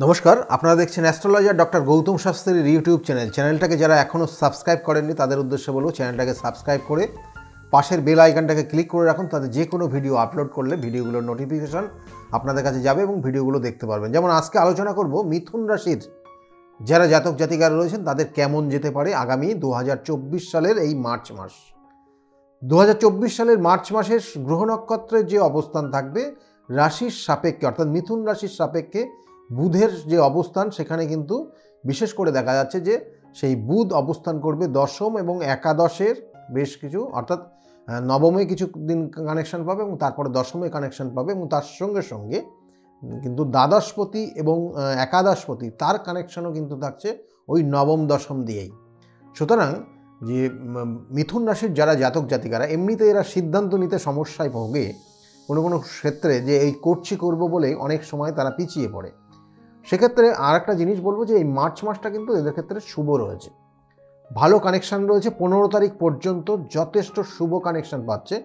নমস্কার, আপনারা দেখছেন অ্যাস্ট্রোলজার ডক্টর গৌতম শাস্ত্রীর ইউটিউব চ্যানেলটাকে যারা এখনও সাবস্ক্রাইব করেননি তাদের উদ্দেশ্যে বলবো চ্যানেলটাকে সাবস্ক্রাইব করে পাশের বেল আইকনটাকে ক্লিক করে রাখুন, তাতে যে কোনো ভিডিও আপলোড করলে ভিডিওগুলোর নোটিফিকেশন আপনাদের কাছে যাবে এবং ভিডিওগুলো দেখতে পারবেন। যেমন আজকে আলোচনা করব মিথুন রাশির যারা জাতক জাতিকারা রয়েছেন তাদের কেমন যেতে পারে আগামী 2024 সালের এই মার্চ মাস। 2024 সালের মার্চ মাসের গ্রহ নক্ষত্রের যে অবস্থান থাকবে রাশির সাপেক্ষে, অর্থাৎ মিথুন রাশির সাপেক্ষে বুধের যে অবস্থান, সেখানে কিন্তু বিশেষ করে দেখা যাচ্ছে যে সেই বুধ অবস্থান করবে দশম এবং একাদশের বেশ কিছু, অর্থাৎ নবমে কিছু দিন কানেকশন পাবে এবং তারপরে দশমে কানেকশন পাবে এবং তার সঙ্গে সঙ্গে কিন্তু দ্বাদশপতি এবং একাদশপতি তার কানেকশনও কিন্তু থাকছে ওই নবম দশম দিয়েই। সুতরাং যে মিথুন রাশির যারা জাতক জাতিকারা এমনিতে এরা সিদ্ধান্ত নিতে সমস্যায় ভোগে, কোনো কোনো ক্ষেত্রে যে এই করবো বলে অনেক সময় তারা পিছিয়ে পড়ে। সেক্ষেত্রে আর একটা জিনিস বলবো যে এই মার্চ মাসটা কিন্তু এদের ক্ষেত্রে শুভ রয়েছে, ভালো কানেকশান রয়েছে। 15 তারিখ পর্যন্ত যথেষ্ট শুভ কানেকশান পাচ্ছে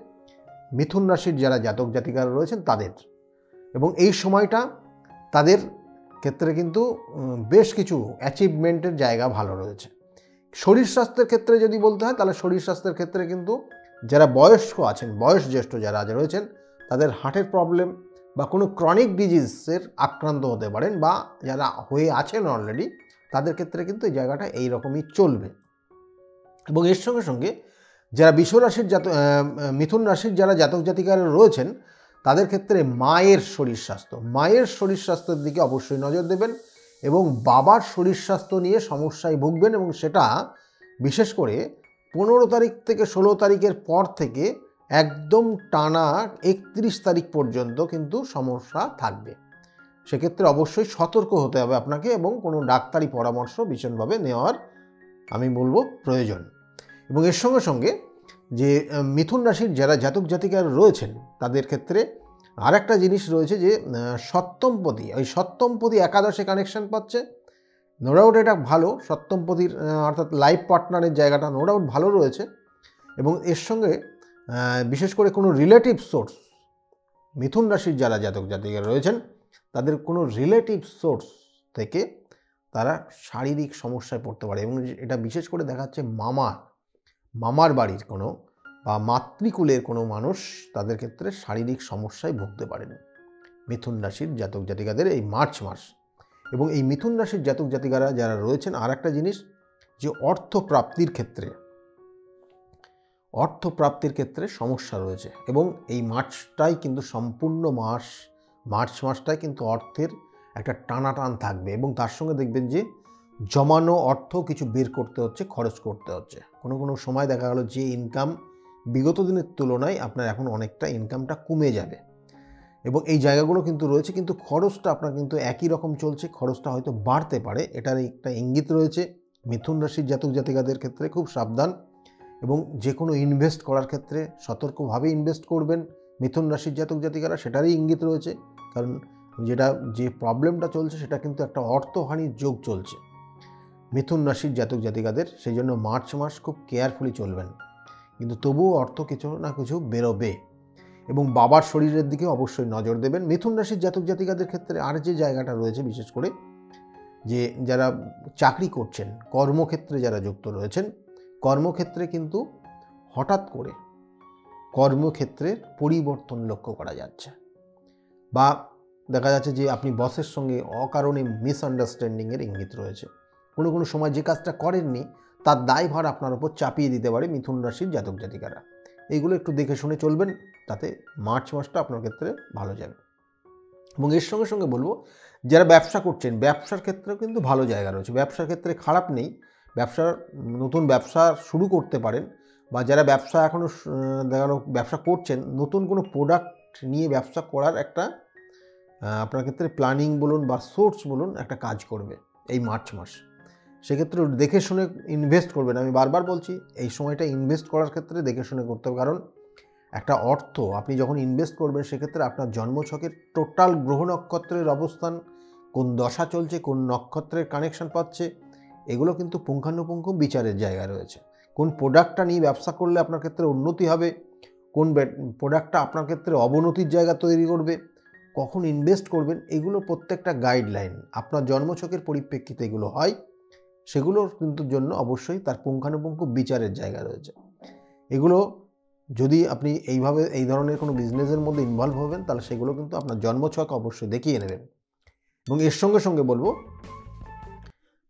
মিথুন রাশির যারা জাতক জাতিকারা রয়েছেন তাদের, এবং এই সময়টা তাদের ক্ষেত্রে কিন্তু বেশ কিছু অ্যাচিভমেন্টের জায়গা ভালো রয়েছে। শরীর স্বাস্থ্যের ক্ষেত্রে যদি বলতে হয় তাহলে শরীর স্বাস্থ্যের ক্ষেত্রে কিন্তু যারা বয়স্ক আছেন, বয়সজ্যেষ্ঠ যারা রয়েছেন, তাদের হার্টের প্রবলেম বা কোনো ক্রনিক ডিজিজের আক্রান্ত হতে পারেন, বা যারা হয়ে আছেন অলরেডি তাদের ক্ষেত্রে কিন্তু এই জায়গাটা এই রকমই চলবে। এবং এর সঙ্গে সঙ্গে যারা বিশ্বরাশির মিথুন রাশির যারা জাতক জাতিকারা রয়েছেন তাদের ক্ষেত্রে মায়ের শরীর স্বাস্থ্যের দিকে অবশ্যই নজর দেবেন এবং বাবার শরীর স্বাস্থ্য নিয়ে সমস্যায় ভুগবেন, এবং সেটা বিশেষ করে 15 তারিখ থেকে 16 তারিখের পর থেকে একদম টানা 31 তারিখ পর্যন্ত কিন্তু সমস্যা থাকবে। সেক্ষেত্রে অবশ্যই সতর্ক হতে হবে আপনাকে এবং কোনো ডাক্তারি পরামর্শ ভীষণভাবে নেওয়ার আমি বলবো প্রয়োজন। এবং এর সঙ্গে সঙ্গে যে মিথুন রাশির যারা জাতক জাতিকারা রয়েছেন তাদের ক্ষেত্রে আর একটা জিনিস রয়েছে যে সপ্তমপতি একাদশে কানেকশন পাচ্ছে। নো ডাউট এটা ভালো, সপ্তমপতির অর্থাৎ লাইফ পার্টনারের জায়গাটা নো ডাউট ভালো রয়েছে। এবং এর সঙ্গে বিশেষ করে কোনো রিলেটিভ সোর্স, মিথুন রাশির যারা জাতক জাতিকারা রয়েছেন তাদের কোনো রিলেটিভ সোর্স থেকে তারা শারীরিক সমস্যায় পড়তে পারে, এবং এটা বিশেষ করে দেখাচ্ছে মামার বাড়ির কোনো বা মাতৃকুলের কোনো মানুষ তাদের ক্ষেত্রে শারীরিক সমস্যায় ভুগতে পারেন মিথুন রাশির জাতক জাতিকাদের এই মার্চ মাস। এবং এই মিথুন রাশির জাতক জাতিকারা যারা রয়েছেন আর একটা জিনিস যে অর্থ প্রাপ্তির ক্ষেত্রে সমস্যা রয়েছে, এবং এই মার্চটাই কিন্তু সম্পূর্ণ মার্চ মাসটাই কিন্তু অর্থের একটা টানাটান থাকবে, এবং তার সঙ্গে দেখবেন যে জমানো অর্থ কিছু বের করতে হচ্ছে, খরচ করতে হচ্ছে। কোনো সময় দেখা গেল যে ইনকাম বিগত দিনের তুলনায় আপনার এখন অনেকটা ইনকামটা কমে যাবে, এবং এই জায়গাগুলো কিন্তু রয়েছে। কিন্তু খরচটা আপনার কিন্তু একই রকম চলছে, খরচটা হয়তো বাড়তে পারে, এটার একটা ইঙ্গিত রয়েছে। মিথুন রাশির জাতক জাতিকাদের ক্ষেত্রে খুব সাবধান, এবং যে কোনো ইনভেস্ট করার ক্ষেত্রে সতর্কভাবে ইনভেস্ট করবেন মিথুন রাশির জাতক জাতিকারা, সেটারই ইঙ্গিত রয়েছে। কারণ যে প্রবলেমটা চলছে সেটা কিন্তু একটা অর্থহানির যোগ চলছে মিথুন রাশির জাতক জাতিকাদের। সেই জন্য মার্চ মাস খুব কেয়ারফুলি চলবেন, কিন্তু তবুও অর্থ কিছু না কিছু বেরোবে। এবং বাবার শরীরের দিকে অবশ্যই নজর দেবেন মিথুন রাশির জাতক জাতিকাদের ক্ষেত্রে। আর যে জায়গাটা রয়েছে বিশেষ করে যে যারা চাকরি করছেন, কর্মক্ষেত্রে যারা যুক্ত রয়েছেন, কর্মক্ষেত্রে কিন্তু হঠাৎ করে কর্মক্ষেত্রের পরিবর্তন লক্ষ্য করা যাচ্ছে, বা দেখা যাচ্ছে যে আপনি বসের সঙ্গে অকারণে মিসআন্ডারস্ট্যান্ডিংয়ের ইঙ্গিত রয়েছে। কোনো সময় যে কাজটা করেননি তার দায়ভার আপনার উপর চাপিয়ে দিতে পারে মিথুন রাশির জাতক জাতিকারা। এইগুলো একটু দেখে শুনে চলবেন, তাতে মার্চ মাসটা আপনার ক্ষেত্রে ভালো যাবে। এবং এর সঙ্গে সঙ্গে বলবো যারা ব্যবসা করছেন, ব্যবসার ক্ষেত্রেও কিন্তু ভালো জায়গা রয়েছে, ব্যবসার ক্ষেত্রে খারাপ নেই। নতুন ব্যবসা শুরু করতে পারেন, বা যারা ব্যবসা এখনও ব্যবসা করছেন, নতুন কোনো প্রোডাক্ট নিয়ে ব্যবসা করার একটা আপনার ক্ষেত্রে প্ল্যানিং বলুন বা সোর্স বলুন একটা কাজ করবে এই মার্চ মাস। সেক্ষেত্রে দেখে শুনে ইনভেস্ট করবেন। আমি বারবার বলছি এই সময়টা ইনভেস্ট করার ক্ষেত্রে দেখে শুনে করতে হবে, কারণ একটা অর্থ আপনি যখন ইনভেস্ট করবেন সেক্ষেত্রে আপনার জন্মছকের টোটাল গ্রহ নক্ষত্রের অবস্থান, কোন দশা চলছে, কোন নক্ষত্রের কানেকশন পাচ্ছে, এগুলো কিন্তু পুঙ্খানুপুঙ্খ বিচারের জায়গা রয়েছে। কোন প্রোডাক্টটা নিয়ে ব্যবসা করলে আপনার ক্ষেত্রে উন্নতি হবে, কোন প্রোডাক্টটা আপনার ক্ষেত্রে অবনতির জায়গা তৈরি করবে, কখন ইনভেস্ট করবেন, এগুলো প্রত্যেকটা গাইডলাইন আপনার জন্মছকের পরিপ্রেক্ষিতে এগুলো হয়, সেগুলোর কিন্তু জন্য অবশ্যই তার পুঙ্খানুপুঙ্খ বিচারের জায়গা রয়েছে। এগুলো যদি আপনি এইভাবে এই ধরনের কোনো বিজনেসের মধ্যে ইনভলভ হবেন, তাহলে সেগুলো কিন্তু আপনার জন্মছক অবশ্যই দেখিয়ে নেবেন। এবং এর সঙ্গে সঙ্গে বলবো,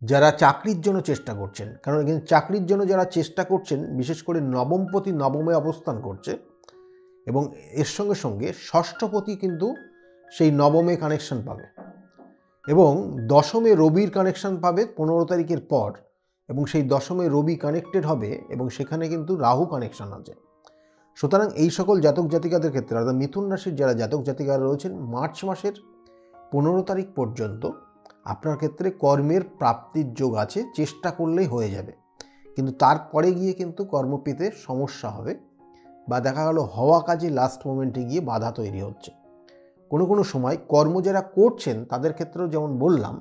যারা চাকরির জন্য চেষ্টা করছেন, কারণ এখানে চাকরির জন্য যারা চেষ্টা করছেন, বিশেষ করে নবমপতি নবমে অবস্থান করছে, এবং এর সঙ্গে সঙ্গে ষষ্ঠপতি কিন্তু সেই নবমে কানেকশন পাবে, এবং দশমে রবির কানেকশন পাবে 15 তারিখের পর, এবং সেই দশমে রবি কানেক্টেড হবে, এবং সেখানে কিন্তু রাহু কানেকশন আছে। সুতরাং এই সকল জাতক জাতিকাদের ক্ষেত্রে, অর্থাৎ মিথুন রাশির যারা জাতক জাতিকারা রয়েছেন, মার্চ মাসের 15 তারিখ পর্যন্ত আপনার ক্ষেত্রে কর্মের প্রাপ্তির যোগ আছে, চেষ্টা করলেই হয়ে যাবে। কিন্তু তারপরে গিয়ে কিন্তু কর্ম পেতে সমস্যা হবে, বা দেখা গেল হওয়া কাজে লাস্ট মোমেন্টে গিয়ে বাধা তৈরি হচ্ছে। কোনো সময় কর্ম যারা করছেন তাদের ক্ষেত্রেও যেমন বললাম,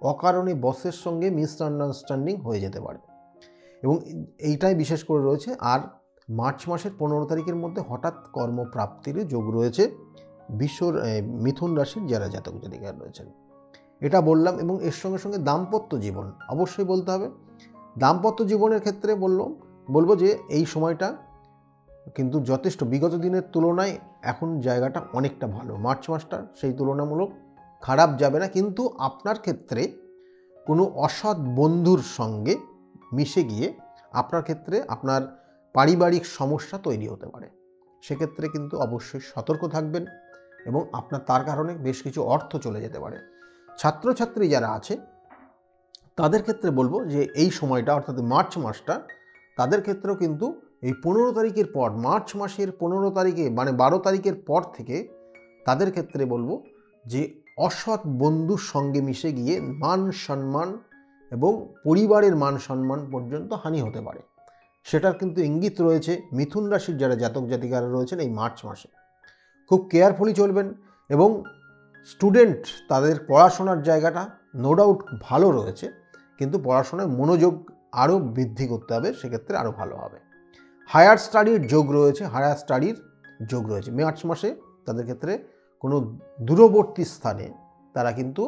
অকারণে বসের সঙ্গে মিসআন্ডারস্ট্যান্ডিং হয়ে যেতে পারে, এবং এইটাই বিশেষ করে রয়েছে। আর মার্চ মাসের 15 তারিখের মধ্যে হঠাৎ কর্মপ্রাপ্তির যোগ রয়েছে মিথুন রাশির যারা জাতক জাতিকা রয়েছেন, এটা বললাম। এবং এর সঙ্গে সঙ্গে দাম্পত্য জীবন অবশ্যই বলতে হবে। দাম্পত্য জীবনের ক্ষেত্রে বলবো যে এই সময়টা কিন্তু যথেষ্ট বিগত দিনের তুলনায় এখন জায়গাটা অনেকটা ভালো। মার্চ মাসটা সেই তুলনামূলক খারাপ যাবে না, কিন্তু আপনার ক্ষেত্রে কোনো অসৎ বন্ধুর সঙ্গে মিশে গিয়ে আপনার ক্ষেত্রে আপনার পারিবারিক সমস্যা তৈরি হতে পারে। সেক্ষেত্রে কিন্তু অবশ্যই সতর্ক থাকবেন, এবং আপনার তার কারণে বেশ কিছু অর্থ চলে যেতে পারে। ছাত্রছাত্রী যারা আছে তাদের ক্ষেত্রে বলবো যে এই সময়টা, অর্থাৎ মার্চ মাসটা, তাদের ক্ষেত্রেও কিন্তু এই 15 তারিখের পর, মার্চ মাসের 15 তারিখে মানে 12 তারিখের পর থেকে তাদের ক্ষেত্রে বলবো যে অসৎ বন্ধুর সঙ্গে মিশে গিয়ে মান সম্মান এবং পরিবারের মান সম্মান পর্যন্ত হানি হতে পারে। সেটার কিন্তু ইঙ্গিত রয়েছে মিথুন রাশির যারা জাতক জাতিকারা রয়েছেন এই মার্চ মাসে। খুব কেয়ারফুলি চলবেন, এবং স্টুডেন্ট তাদের পড়াশোনার জায়গাটা নো ডাউট ভালো রয়েছে, কিন্তু পড়াশোনায় মনোযোগ আরও বৃদ্ধি করতে হবে, সেক্ষেত্রে আরও ভালো হবে। হায়ার স্টাডির যোগ রয়েছে, মার্চ মাসে তাদের ক্ষেত্রে কোনো দূরবর্তী স্থানে তারা কিন্তু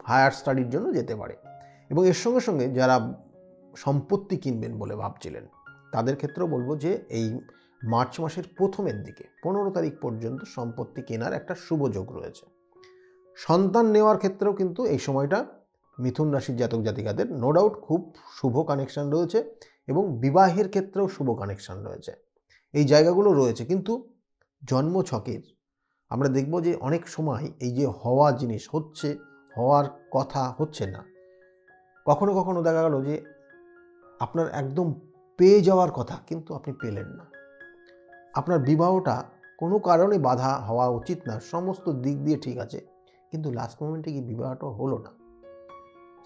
হায়ার স্টাডির জন্য যেতে পারে। এবং এর সঙ্গে সঙ্গে যারা সম্পত্তি কিনবেন বলে ভাবছিলেন, তাদের ক্ষেত্রেও বলবো যে এই মার্চ মাসের প্রথমের দিকে 15 তারিখ পর্যন্ত সম্পত্তি কেনার একটা শুভ যোগ রয়েছে। সন্তান নেওয়ার ক্ষেত্রেও কিন্তু এই সময়টা মিথুন রাশির জাতক জাতিকাদের নো ডাউট খুব শুভ কানেকশান রয়েছে, এবং বিবাহের ক্ষেত্রেও শুভ কানেকশান রয়েছে। এই জায়গাগুলো রয়েছে, কিন্তু জন্মছকের আমরা দেখব যে অনেক সময় এই যে হওয়া জিনিস হচ্ছে, হওয়ার কথা হচ্ছে না। কখনো কখনো দেখা গেল যে আপনার একদম পেয়ে যাওয়ার কথা, কিন্তু আপনি পেলেন না। আপনার বিবাহটা কোনো কারণে বাধা হওয়া উচিত না, সমস্ত দিক দিয়ে ঠিক আছে, কিন্তু লাস্ট মোমেন্টে গিয়ে বিবাহটা হলো না।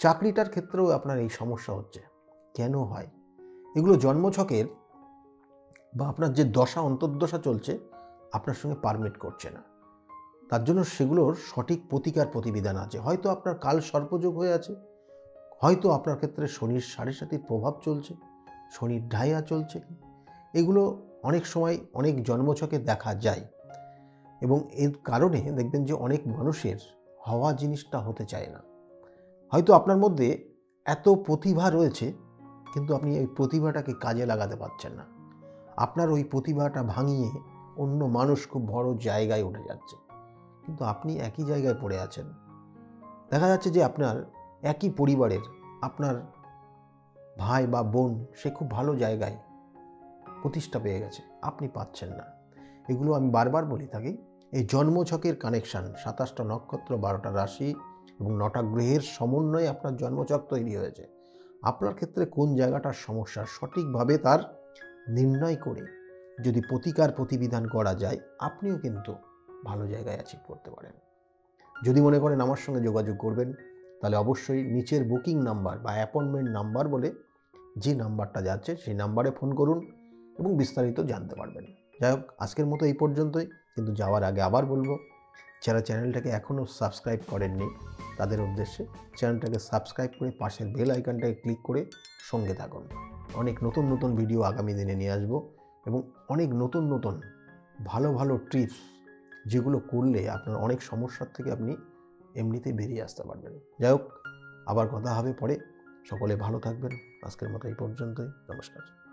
চাকরিটার ক্ষেত্রেও আপনার এই সমস্যা হচ্ছে, কেন হয়? এগুলো জন্মছকের বা আপনার যে দশা অন্তর্দশা চলছে আপনার সঙ্গে পারমিট করছে না। তার জন্য সেগুলোর সঠিক প্রতিকার প্রতিবিধান আছে। হয়তো আপনার কাল সর্পযোগ হয়ে আছে, হয়তো আপনার ক্ষেত্রে শনির 7.5 প্রভাব চলছে, শনির ঢাইয়া চলছে। এগুলো অনেক সময় অনেক জন্মছকে দেখা যায়, এবং এর কারণে দেখবেন যে অনেক মানুষের হওয়া জিনিসটা হতে চায় না। হয়তো আপনার মধ্যে এত প্রতিভা রয়েছে, কিন্তু আপনি এই প্রতিভাটাকে কাজে লাগাতে পারছেন না। আপনার ওই প্রতিভাটা ভাঙিয়ে অন্য মানুষ খুব বড় জায়গায় উঠে যাচ্ছে, কিন্তু আপনি একই জায়গায় পড়ে আছেন। দেখা যাচ্ছে যে আপনার একই পরিবারের আপনার ভাই বা বোন, সে খুব ভালো জায়গায় প্রতিষ্ঠা পেয়ে গেছে, আপনি পাচ্ছেন না। এগুলো আমি বারবার বলি থাকি, এই জন্মছকের কানেকশান, 27টা নক্ষত্র, 12টা রাশি এবং 9টা গ্রহের সমন্বয়ে আপনার জন্মছক তৈরি হয়েছে। আপনার ক্ষেত্রে কোন জায়গাটার সমস্যা সঠিকভাবে তার নির্ণয় করে যদি প্রতিকার প্রতিবিধান করা যায়, আপনিও কিন্তু ভালো জায়গায় অ্যাচিভ করতে পারেন। যদি মনে করেন আমার সঙ্গে যোগাযোগ করবেন, তাহলে অবশ্যই নিচের বুকিং নাম্বার বা অ্যাপয়েন্টমেন্ট নাম্বার বলে যে নাম্বারটা যাচ্ছে সেই নাম্বারে ফোন করুন এবং বিস্তারিত জানতে পারবেন। যাই হোক, আজকের মতো এই পর্যন্তই, কিন্তু যাওয়ার আগে আবার বলবো, যারা চ্যানেলটাকে এখনও সাবস্ক্রাইব করেননি তাদের উদ্দেশ্যে চ্যানেলটাকে সাবস্ক্রাইব করে পাশের বেল আইকনটাকে ক্লিক করে সঙ্গে থাকুন। অনেক নতুন নতুন ভিডিও আগামী দিনে নিয়ে আসবো, এবং অনেক নতুন নতুন ভালো ভালো টিপস যেগুলো করলে আপনার অনেক সমস্যার থেকে আপনি এমনিতেই বেরিয়ে আসতে পারবেন। যাই হোক, আবার কথা হবে পরে। সকলে ভালো থাকবেন। আজকের মতো এই পর্যন্তই। নমস্কার।